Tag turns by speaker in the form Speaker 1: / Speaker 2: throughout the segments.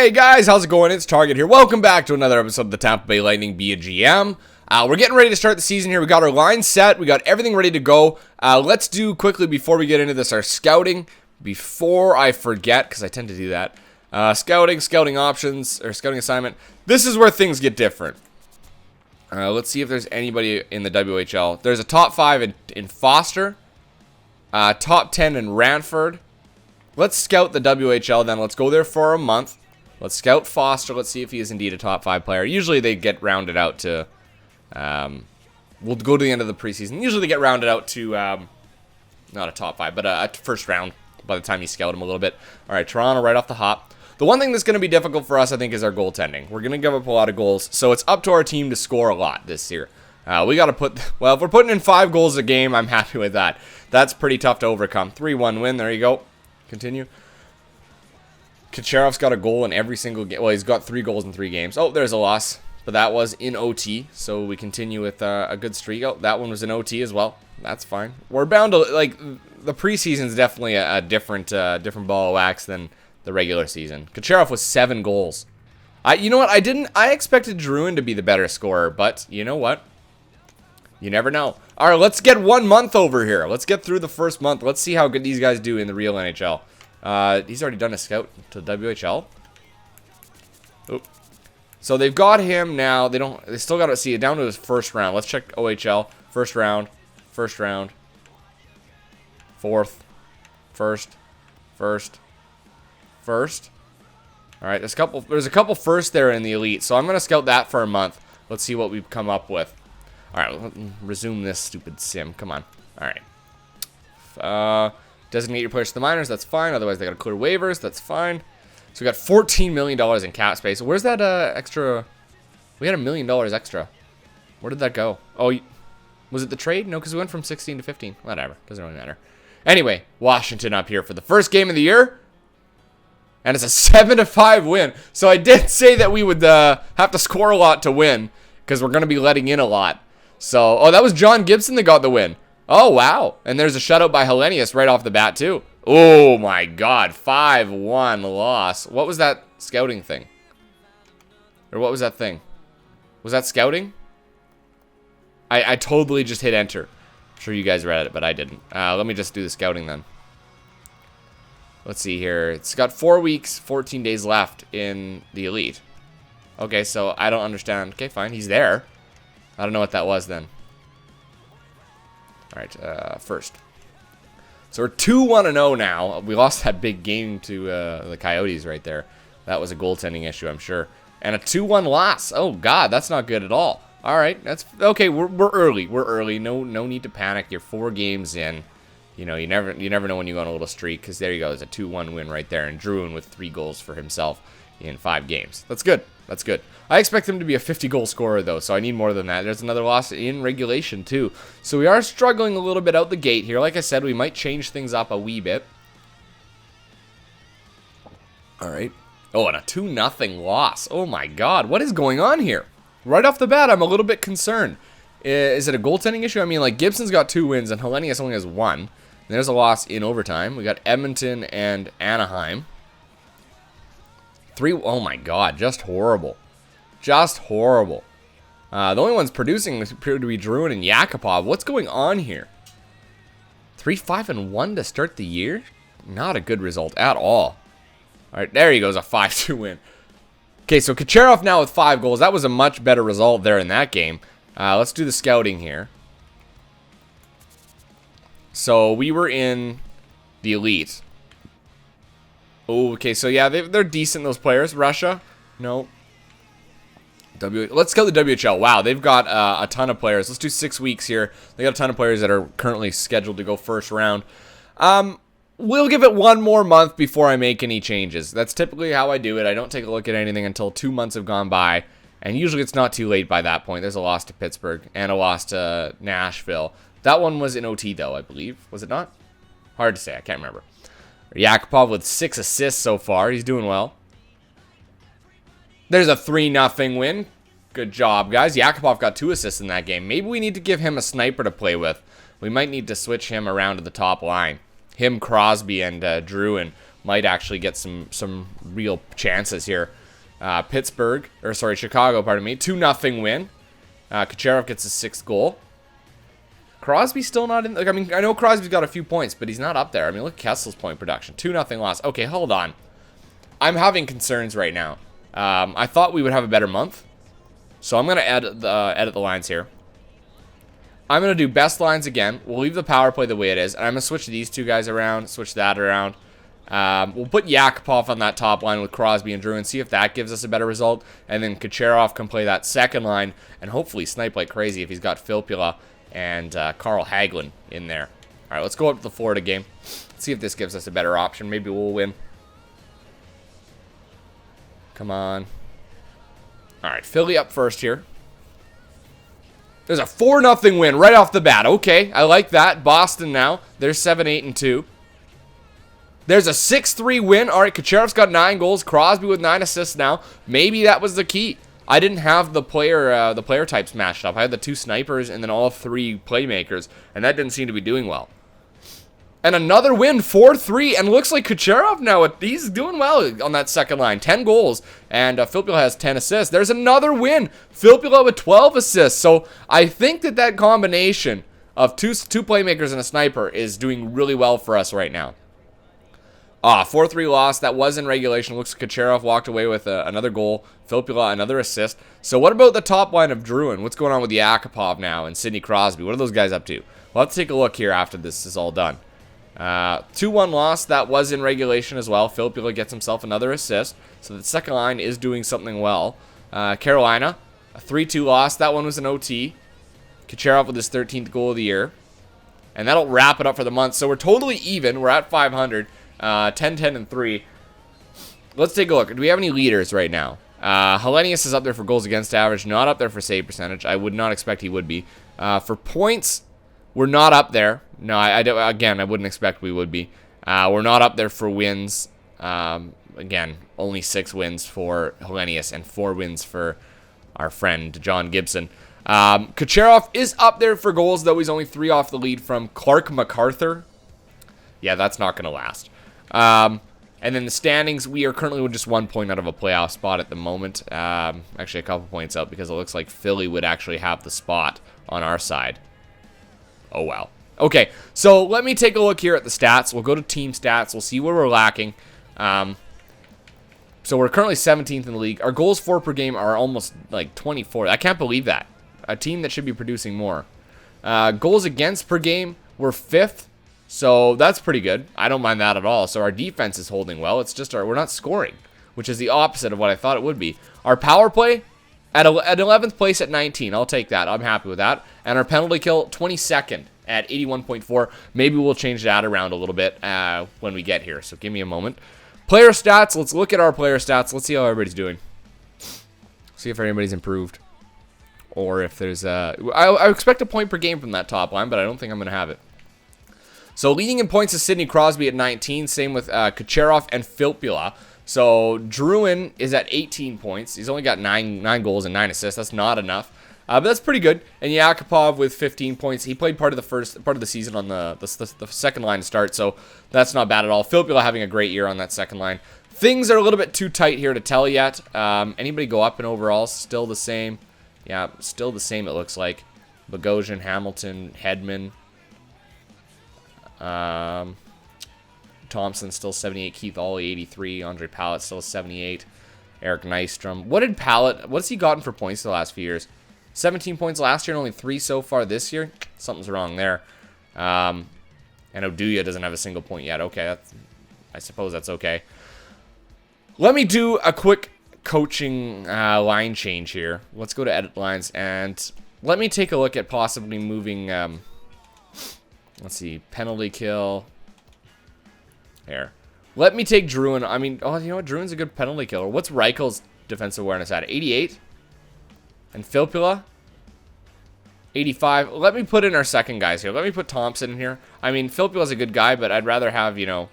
Speaker 1: Hey guys, how's it going? It's Target here. Welcome back to another episode of the Tampa Bay Lightning Be a GM. We're getting ready to start the season here. We got our line set. We got everything ready to go. Let's do quickly before we get into this our scouting. Before I forget, because I tend to do that. Scouting options, or scouting assignment. This is where things get different. Let's see if there's anybody in the WHL. There's a top 5 in Foster. Top 10 in Ranford. Let's scout the WHL then. Let's go there for a month. Let's scout Foster. Let's see if he is indeed a top 5 player. Usually they get rounded out to... we'll go to the end of the preseason. Usually they get rounded out to... not a top 5, but a first round by the time you scout him a little bit. Alright, Toronto right off the hop. The one thing that's going to be difficult for us, I think, is our goaltending. We're going to give up a lot of goals, so it's up to our team to score a lot this year. We got to put... Well, if we're putting in 5 goals a game, I'm happy with that. That's pretty tough to overcome. 3-1 win. There you go. Continue. Kucherov's got a goal in every single game. Well, he's got 3 goals in 3 games. Oh, there's a loss. But that was in OT, so we continue with a good streak. Oh, that one was in OT as well. That's fine. We're bound to... Like, the preseason's definitely a different ball of wax than the regular season. Kucherov was 7 goals. You know what? I expected Drouin to be the better scorer, but you know what? You never know. All right, let's get 1 month over here. Let's get through the first month. Let's see how good these guys do in the real NHL. He's already done a scout to WHL. Oop. So they've got him now. They still got to see it down to his first round. Let's check OHL. First round. Fourth. First. All right, there's a couple firsts there in the elite. So I'm going to scout that for a month. Let's see what we've come up with. All right, let's resume this stupid sim. Come on. All right. Designate your players to the minors. That's fine. Otherwise, they got to clear waivers. That's fine. So we got $14 million in cap space. Where's that extra? We had $1 million extra. Where did that go? Oh, was it the trade? No, because we went from 16 to 15. Whatever. Doesn't really matter. Anyway, Washington up here for the first game of the year. And it's a 7-5 win. So I did say that we would have to score a lot to win, because we're going to be letting in a lot. So, oh, that was John Gibson that got the win. Oh, wow. And there's a shutout by Hellenius right off the bat, too. Oh, my God. 5-1 loss. What was that scouting thing? Or what was that thing? Was that scouting? I totally just hit enter. I'm sure you guys read it, but I didn't. Let me just do the scouting then. Let's see here. It's got 4 weeks, 14 days left in the elite. Okay, so I don't understand. Okay, fine. He's there. I don't know what that was then. All right, first. So we're 2-1-0 now. We lost that big game to the Coyotes right there. That was a goaltending issue, I'm sure. And a 2-1 loss. Oh, God, that's not good at all. All right, that's... Okay, we're early. We're early. No need to panic. You're 4 games in. You know, you never know when you go on a little streak, because there you go. There's a 2-1 win right there. And Drouin with 3 goals for himself in 5 games. That's good. That's good. I expect him to be a 50-goal scorer, though, so I need more than that. There's another loss in regulation, too. So we are struggling a little bit out the gate here. Like I said, we might change things up a wee bit. All right. Oh, and a 2-0 loss. Oh, my God. What is going on here? Right off the bat, I'm a little bit concerned. Is it a goaltending issue? I mean, like, Gibson's got 2 wins, and Hellenius only has 1. And there's a loss in overtime. We got Edmonton and Anaheim. 3, oh my God, just horrible. Just horrible. The only ones producing appear to be Drouin and Yakupov. What's going on here? 3-5-1 to start the year? Not a good result at all. All right, there he goes, a 5-2 win. Okay, so Kucherov now with 5 goals. That was a much better result there in that game. Let's do the scouting here. So we were in the elite. Oh, okay, so yeah, they're decent, those players. Russia? No. Let's scout the WHL. Wow, they've got a ton of players. Let's do 6 weeks here. They got a ton of players that are currently scheduled to go first round. We'll give it 1 more month before I make any changes. That's typically how I do it. I don't take a look at anything until 2 months have gone by. And usually it's not too late by that point. There's a loss to Pittsburgh and a loss to Nashville. That one was in OT, though, I believe. Was it not? Hard to say. I can't remember. Yakupov with 6 assists so far. He's doing well. There's a 3-0 win. Good job, guys. Yakupov got 2 assists in that game. Maybe we need to give him a sniper to play with. We might need to switch him around to the top line. Him, Crosby, and Drouin. might actually get some real chances here. Chicago, pardon me. 2-0 win. Kucherov gets his 6th goal. Crosby's still not in. Like, I mean, I know Crosby's got a few points, but he's not up there. I mean, look at Kessel's point production. 2-0 loss. Okay, hold on. I'm having concerns right now. I thought we would have a better month. So I'm going to edit the lines here. I'm going to do best lines again. We'll leave the power play the way it is. And I'm going to switch these two guys around, switch that around. We'll put Yakupov on that top line with Crosby and Drew and see if that gives us a better result. And then Kucherov can play that second line and hopefully snipe like crazy if he's got Filppula and Carl Hagelin in there. All right, let's go up to the Florida game. See if this gives us a better option. Maybe we'll win. Come on. All right, Philly up first here. There's a 4-0 win right off the bat. Okay, I like that. Boston now. They're 7-8-2. There's a 6-3 win. All right, Kucherov's got 9 goals. Crosby with 9 assists now. Maybe that was the key. I didn't have the player types matched up. I had the 2 snipers and then all 3 playmakers, and that didn't seem to be doing well. And another win, 4-3, and looks like Kucherov now, he's doing well on that second line. 10 goals, and Filppula has 10 assists. There's another win. Filppula with 12 assists. So I think that combination of two playmakers and a sniper is doing really well for us right now. 4-3 loss. That was in regulation. Looks like Kucherov walked away with another goal. Filppula, another assist. So what about the top line of Druin? What's going on with Yakupov now and Sidney Crosby? What are those guys up to? Well, let's take a look here after this is all done. 2-1 loss. That was in regulation as well. Filppula gets himself another assist. So the second line is doing something well. Carolina, a 3-2 loss. That one was an OT. Kucherov with his 13th goal of the year. And that'll wrap it up for the month. So we're totally even. We're at 500. 10-10-3. Let's take a look. Do we have any leaders right now? Hellenius is up there for goals against average, not up there for save percentage. I would not expect he would be. For points, we're not up there. No, again, I wouldn't expect we would be. We're not up there for wins. Again, only 6 wins for Hellenius and 4 wins for our friend John Gibson. Kucherov is up there for goals, though he's only 3 off the lead from Clark MacArthur. Yeah, that's not going to last. And then the standings, we are currently just 1 point out of a playoff spot at the moment. Actually, a couple points out because it looks like Philly would actually have the spot on our side. Oh, wow. Okay, so let me take a look here at the stats. We'll go to team stats. We'll see where we're lacking. So we're currently 17th in the league. Our goals for per game are almost like 24. I can't believe that. A team that should be producing more. Goals against per game, we're 5th. So that's pretty good. I don't mind that at all. So our defense is holding well. It's just we're not scoring, which is the opposite of what I thought it would be. Our power play at 11th place at 19. I'll take that. I'm happy with that. And our penalty kill 22nd at 81.4. Maybe we'll change that around a little bit when we get here. So give me a moment. Player stats. Let's look at our player stats. Let's see how everybody's doing. See if anybody's improved. Or if there's I expect a point per game from that top line, but I don't think I'm going to have it. So leading in points is Sidney Crosby at 19. Same with Kucherov and Filppula. So Druin is at 18 points. He's only got 9 goals and 9 assists. That's not enough. But that's pretty good. And Yakupov with 15 points. He played part of the season on the second line to start. So that's not bad at all. Filppula having a great year on that second line. Things are a little bit too tight here to tell yet. Anybody go up in overall? Still the same. Yeah, still the same it looks like. Bogosian, Hamilton, Hedman. Thompson still 78. Keith Ollie 83. Andre Pallet still 78. Eric Nystrom. What's he gotten for points the last few years? 17 points last year and only 3 so far this year. Something's wrong there. And Oduya doesn't have a single point yet. Okay, I suppose that's okay. Let me do a quick coaching line change here. Let's go to edit lines and let me take a look at possibly moving. Let's see, penalty kill. There. Let me take Druin. I mean, you know what? Druin's a good penalty killer. What's Reichel's defensive awareness at? 88? And Filppula? 85. Let me put in our second guys here. Let me put Thompson in here. I mean, Filppula's a good guy, but I'd rather have, or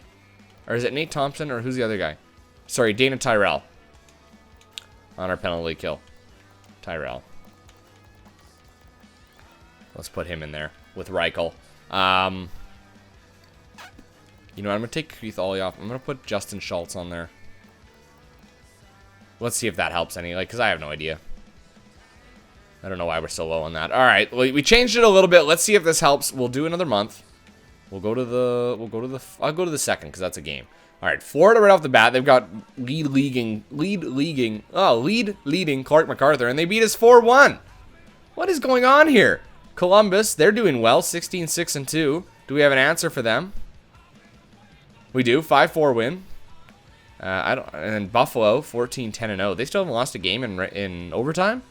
Speaker 1: is it Nate Thompson, or who's the other guy? Sorry, Dana Tyrell. On our penalty kill. Tyrell. Let's put him in there with Reichel. You know, I'm going to take Keith Ollie off. I'm going to put Justin Schultz on there. Let's see if that helps any, like, because I have no idea. I don't know why we're so low on that. All right, we changed it a little bit. Let's see if this helps. We'll do another month. I'll go to the second because that's a game. All right, Florida right off the bat. They've got leading Clark MacArthur, and they beat us 4-1. What is going on here? Columbus, they're doing well, 16-6-2. Do we have an answer for them? We do, 5-4 win. And Buffalo, 14-10-0. They still haven't lost a game in overtime.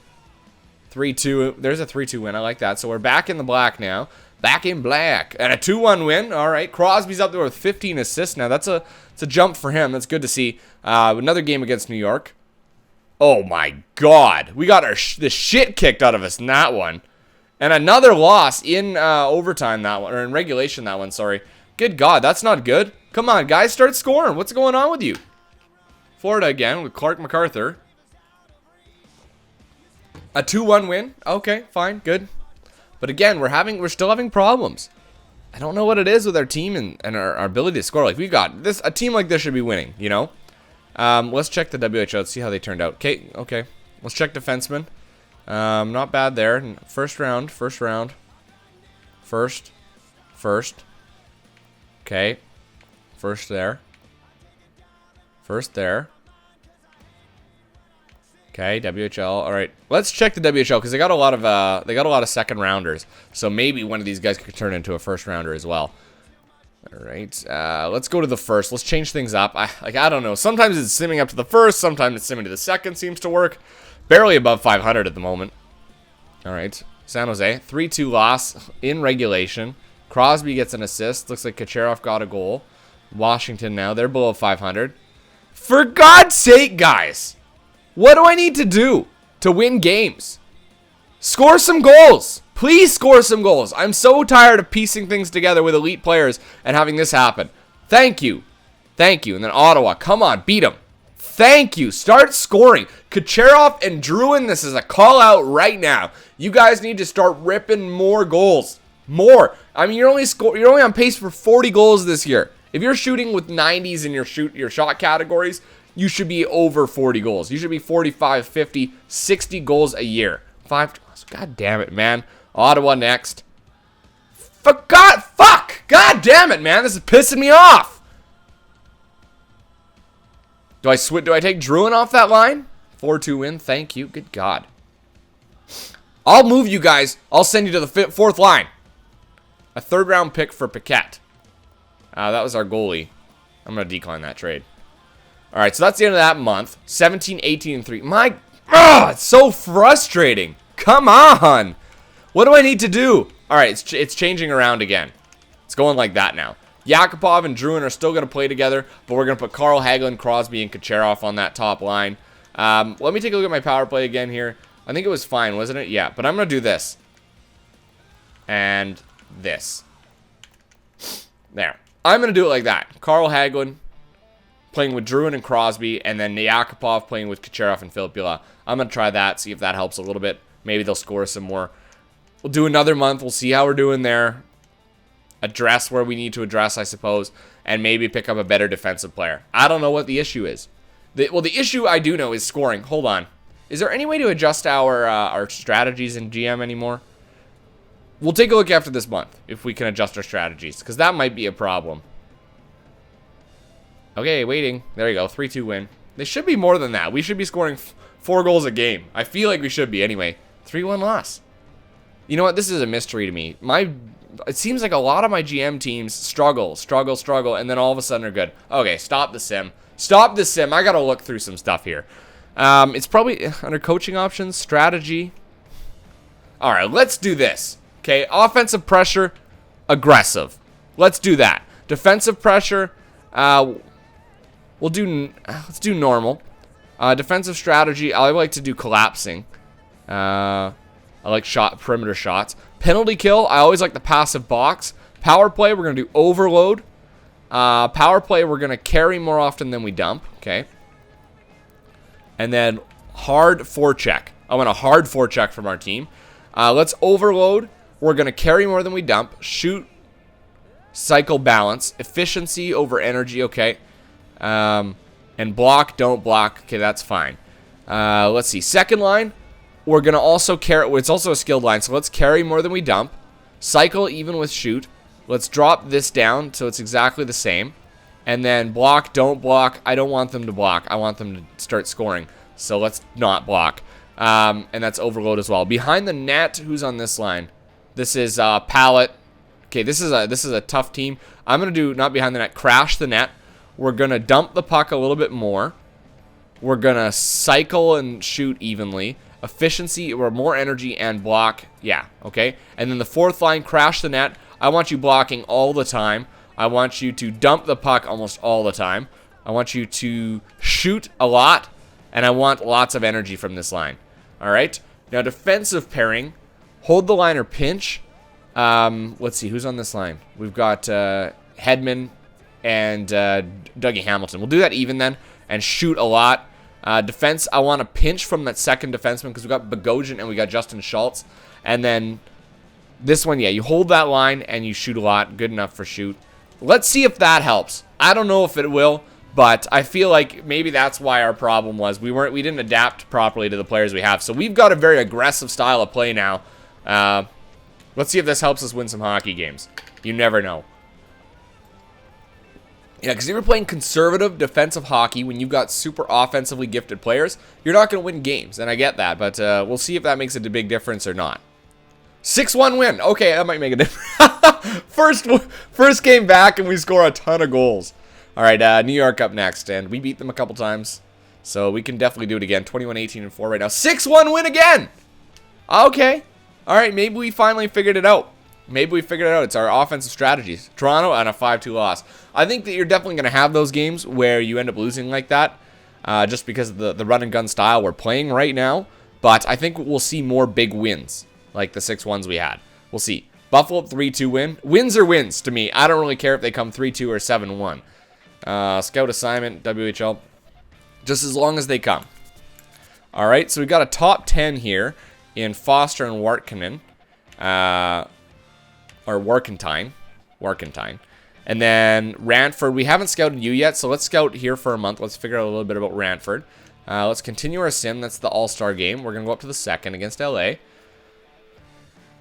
Speaker 1: 3-2. There's a 3-2 win. I like that. So we're back in the black now. Back in black. And a 2-1 win. All right. Crosby's up there with 15 assists now. It's a jump for him. That's good to see. Another game against New York. Oh, my God. We got the shit kicked out of us in that one. And another loss in overtime that one. Or in regulation that one, sorry. Good God. That's not good. Come on, guys. Start scoring. What's going on with you? Florida again with Clark MacArthur. A 2-1 win. Okay, fine, good. But again, we're still having problems. I don't know what it is with our team and our ability to score. Like, we've got this, a team like this should be winning, you know? Let's check the WHL. Let's see how they turned out. Okay. Let's check defenseman. Not bad there. First round. First. Okay. First there. Okay, WHL. All right, let's check the WHL because they got a lot of second rounders. So maybe one of these guys could turn into a first rounder as well. All right, let's go to the first. Let's change things up. I don't know. Sometimes it's simming up to the first. Sometimes it's simming to the second. Seems to work. Barely above 500 at the moment. All right, San Jose 3-2 loss in regulation. Crosby gets an assist. Looks like Kucherov got a goal. Washington now they're below 500. For God's sake, guys. What do I need to do to win games? Score some goals. Please score some goals. I'm so tired of piecing things together with elite players and having this happen. Thank you. And then Ottawa. Come on, beat them. Thank you. Start scoring. Kucherov and Druin, this is a call out right now. You guys need to start ripping more goals. More. I mean, you're only on pace for 40 goals this year. If you're shooting with 90s in your shot categories, you should be over 40 goals. You should be 45, 50, 60 goals a year. God damn it, man. Ottawa next. Fuck. God damn it, man. This is pissing me off. Do I take Druin off that line? 4-2 win. Thank you. Good God. I'll move you guys. I'll send you to the fourth line. A third-round pick for Paquette. That was our goalie. I'm going to decline that trade. All right, so that's the end of that month. 17, 18, and 3. It's so frustrating. Come on. What do I need to do? All right, it's changing around again. It's going like that now. Yakupov and Druin are still going to play together, but we're going to put Carl Hagelin, Crosby, and Kucherov on that top line. Let me take a look at my power play again here. I think it was fine, wasn't it? Yeah, but I'm going to do this. And this. There. I'm going to do it like that. Carl Hagelin playing with Druin and Crosby, and then Yakupov playing with Kucherov and Filppula. I'm going to try that, see if that helps a little bit. Maybe they'll score some more. We'll do another month. We'll see how we're doing there. Address where we need to address, I suppose, and maybe pick up a better defensive player. I don't know what the issue is. The issue I do know is scoring. Hold on. Is there any way to adjust our strategies in GM anymore? We'll take a look after this month if we can adjust our strategies, because that might be a problem. Okay, waiting. There you go. 3-2 win. They should be more than that. We should be scoring 4 goals a game. I feel like we should be anyway. 3-1 loss. You know what? This is a mystery to me. It seems like a lot of my GM teams struggle, and then all of a sudden are good. Okay, stop the sim. Stop the sim. I got to look through some stuff here. It's probably under coaching options, strategy. All right, let's do this. Okay, offensive pressure, aggressive. Let's do that. Defensive pressure, let's do normal. Defensive strategy, I like to do collapsing. I like perimeter shots. Penalty kill, I always like the passive box. Power play, we're going to do overload. Power play, we're going to carry more often than we dump. Okay. And then hard forecheck. I want a hard forecheck from our team. Let's overload. We're going to carry more than we dump. Shoot cycle, balance, efficiency over energy, okay. And block, don't block, okay, that's fine. Let's see, second line, we're going to also carry, it's also a skilled line, so let's carry more than we dump. Cycle, even with shoot. Let's drop this down so it's exactly the same. And then block, don't block. I don't want them to block. I want them to start scoring. So let's not block. And that's overload as well. Behind the net, who's on this line? This is Pallet. Okay, this is a tough team. I'm going to do, not behind the net, crash the net. We're going to dump the puck a little bit more. We're going to cycle and shoot evenly. Efficiency, or more energy, and block. Yeah, okay. And then the fourth line, crash the net. I want you blocking all the time. I want you to dump the puck almost all the time. I want you to shoot a lot. And I want lots of energy from this line. All right. Now, defensive pairing. Hold the line or pinch. Let's see. Who's on this line? We've got Hedman and Dougie Hamilton. We'll do that even then. And shoot a lot. Defense, I want to pinch from that second defenseman because we got Bogosian and we got Justin Schultz. And then this one, yeah, you hold that line and you shoot a lot. Good enough for shoot. Let's see if that helps. I don't know if it will, but I feel like maybe that's why our problem was we didn't adapt properly to the players we have. So we've got a very aggressive style of play now. Let's see if this helps us win some hockey games. You never know. Yeah, because if you're playing conservative defensive hockey when you've got super offensively gifted players, you're not going to win games, and I get that, but we'll see if that makes a big difference or not. 6-1 win. Okay, that might make a difference. First game back, and we score a ton of goals. All right, New York up next, and we beat them a couple times, so we can definitely do it again. 21-18-4 right now. 6-1 win again. Okay. All right, maybe we finally figured it out. Maybe we figured it out. It's our offensive strategies. Toronto and a 5-2 loss. I think that you're definitely going to have those games where you end up losing like that, just because of the run and gun style we're playing right now. But I think we'll see more big wins, like the 6-1s we had. We'll see. Buffalo 3-2 win. Wins are wins to me. I don't really care if they come 3-2 or 7-1. Scout assignment, WHL, just as long as they come. All right, so we've got a top 10 here in Foster and Warkinen. Or Warkentine. And then Ranford, we haven't scouted you yet, so let's scout here for a month. Let's figure out a little bit about Ranford. Let's continue our sim. That's the All-Star game. We're going to go up to the second against LA.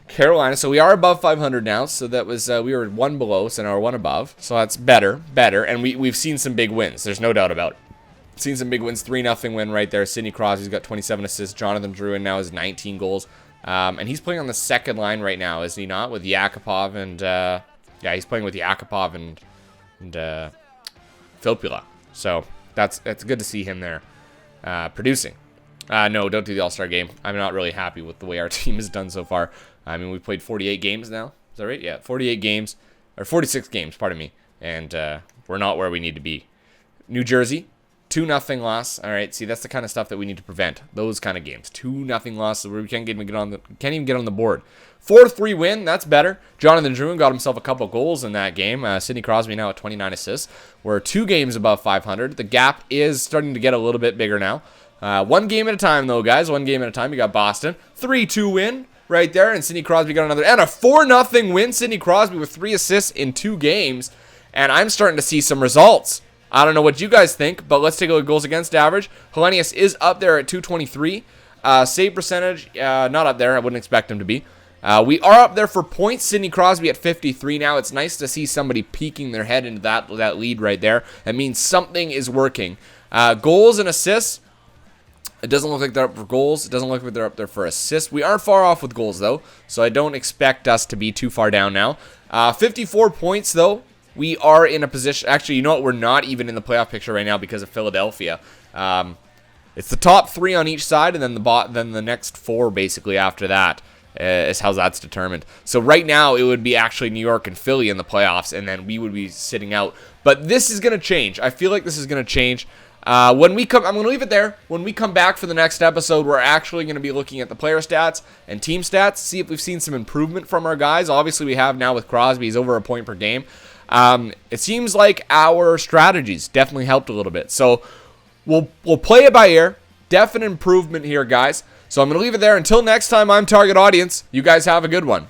Speaker 1: Carolina, so we are above 500 now, so that was, we were one below, so now we're one above. So that's better, and we've seen some big wins. There's no doubt about it. Seen some big wins, 3-0 win right there. Sidney Crosby's got 27 assists. Jonathan Drouin now has 19 goals. And he's playing on the second line right now, is he not? With Yakupov and, yeah, he's playing with Yakupov and Filppula. So that's good to see him there producing. No, don't do the All-Star game. I'm not really happy with the way our team has done so far. I mean, we've played 48 games now. Is that right? Yeah, 48 games. Or 46 games, pardon me. And we're not where we need to be. New Jersey, 2-0 loss. All right, see, that's the kind of stuff that we need to prevent. Those kind of games. 2-0 loss where we can't even get on the board. 4-3 win, that's better. Jonathan Drouin got himself a couple goals in that game. Sidney Crosby now at 29 assists. We're 2 games above 500. The gap is starting to get a little bit bigger now. 1 game at a time, though, guys. 1 game at a time. You got Boston. 3-2 win right there, and Sidney Crosby got another. And a 4-0 win. Sidney Crosby with 3 assists in 2 games. And I'm starting to see some results. I don't know what you guys think, but let's take a look at goals against average. Hellenius is up there at 223. Save percentage, not up there. I wouldn't expect him to be. We are up there for points. Sidney Crosby at 53 now. It's nice to see somebody peeking their head into that lead right there. That means something is working. Goals and assists. It doesn't look like they're up for goals. It doesn't look like they're up there for assists. We aren't far off with goals, though, so I don't expect us to be too far down now. 54 points, though. We are in a position... Actually, you know what? We're not even in the playoff picture right now because of Philadelphia. It's the top 3 on each side, and then the next 4 basically after that is how that's determined. So right now, it would be actually New York and Philly in the playoffs, and then we would be sitting out. But this is going to change. I feel like this is going to change. When we come... I'm going to leave it there. When we come back for the next episode, we're actually going to be looking at the player stats and team stats, see if we've seen some improvement from our guys. Obviously, we have now with Crosby. He's over a point per game. It seems like our strategies definitely helped a little bit. So we'll play it by ear. Definite improvement here, guys. So I'm going to leave it there. Until next time, I'm Target Audience. You guys have a good one.